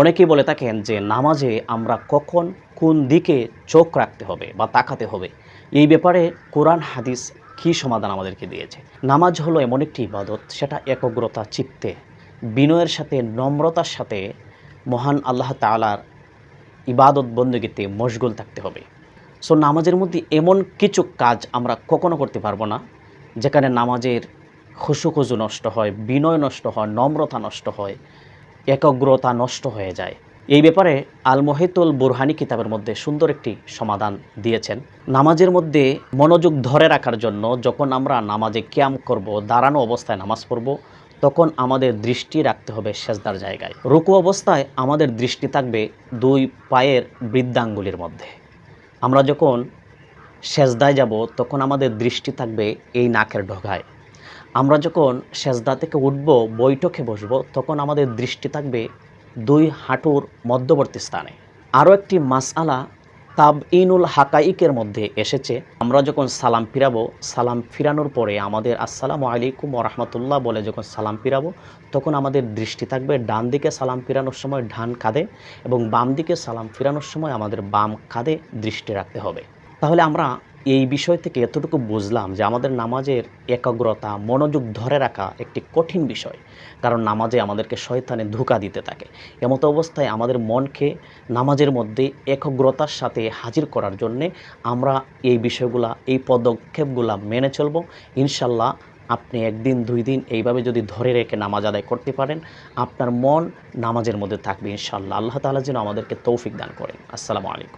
অনেকেই বলে থাকেন যে নামাজে আমরা কখন কোন দিকে চোখ রাখতে হবে বা তাকাতে হবে, এই ব্যাপারে কোরআন হাদিস কী সমাধান আমাদেরকে দিয়েছে। নামাজ হলো এমন একটি ইবাদত, সেটা একগ্রতা চিত্তে বিনয়ের সাথে নম্রতার সাথে মহান আল্লাহ তাআলার ইবাদত বন্দেগীতে মশগুল থাকতে হবে। সো নামাজের মধ্যে এমন কিছু কাজ আমরা কখনো করতে পারবো না যেখানে নামাজের খুশু নষ্ট হয়, বিনয় নষ্ট হয়, নম্রতা নষ্ট হয়, একাগ্রতা নষ্ট হয়ে যায়। এই ব্যাপারে আল মুহিতুল বুরহানি কিতাবের মধ্যে সুন্দর একটি সমাধান দিয়েছেন। নামাজের মধ্যে মনোযোগ ধরে রাখার জন্য যখন আমরা নামাজে কিয়াম করব, দাঁড়ানো অবস্থায় নামাজ পড়ব, তখন আমাদের দৃষ্টি রাখতে হবে সেজদার জায়গায়। রুকু অবস্থায় আমাদের দৃষ্টি থাকবে দুই পায়ের বৃদ্ধাঙ্গুলির মধ্যে। আমরা যখন সেজদায় যাব তখন আমাদের দৃষ্টি থাকবে এই নাকের ডগায়। আমরা যখন সেজদা থেকে উঠব, বৈঠকে বসব, তখন আমাদের দৃষ্টি থাকবে দুই হাঁটুর মধ্যবর্তী স্থানে। আরও একটি মাসআলা তাবঈনুল হাকাইকের মধ্যে এসেছে, আমরা যখন সালাম ফিরাবো, সালাম ফিরানোর পরে আমাদের আসসালামু আলাইকুম ওয়া রাহমাতুল্লাহ বলে যখন সালাম ফিরাবো, তখন আমাদের দৃষ্টি থাকবে ডান দিকে সালাম ফিরানোর সময় ডান কাঁধে এবং বাম দিকে সালাম ফিরানোর সময় আমাদের বাম কাঁধে দৃষ্টি রাখতে হবে। তাহলে আমরা এই বিষয় থেকে এতটুকু বুঝলাম যে আমাদের নামাজের একাগ্রতা, মনোযোগ ধরে রাখা একটি কঠিন বিষয়। কারণ নামাজে আমাদেরকে শয়তানে ধোঁকা দিতে থাকে। এমতো অবস্থায় আমাদের মনকে নামাজের মধ্যে একাগ্রতার সাথে হাজির করার জন্যে আমরা এই বিষয়গুলা, এই পদক্ষেপগুলা মেনে চলব। ইনশাল্লাহ আপনি একদিন দুই দিন এইভাবে যদি ধরে রেখে নামাজ আদায় করতে পারেন, আপনার মন নামাজের মধ্যে থাকবে ইনশাল্লাহ। আল্লাহ তাআলা যেন আমাদেরকে তৌফিক দান করেন। আসসালামু আলাইকুম।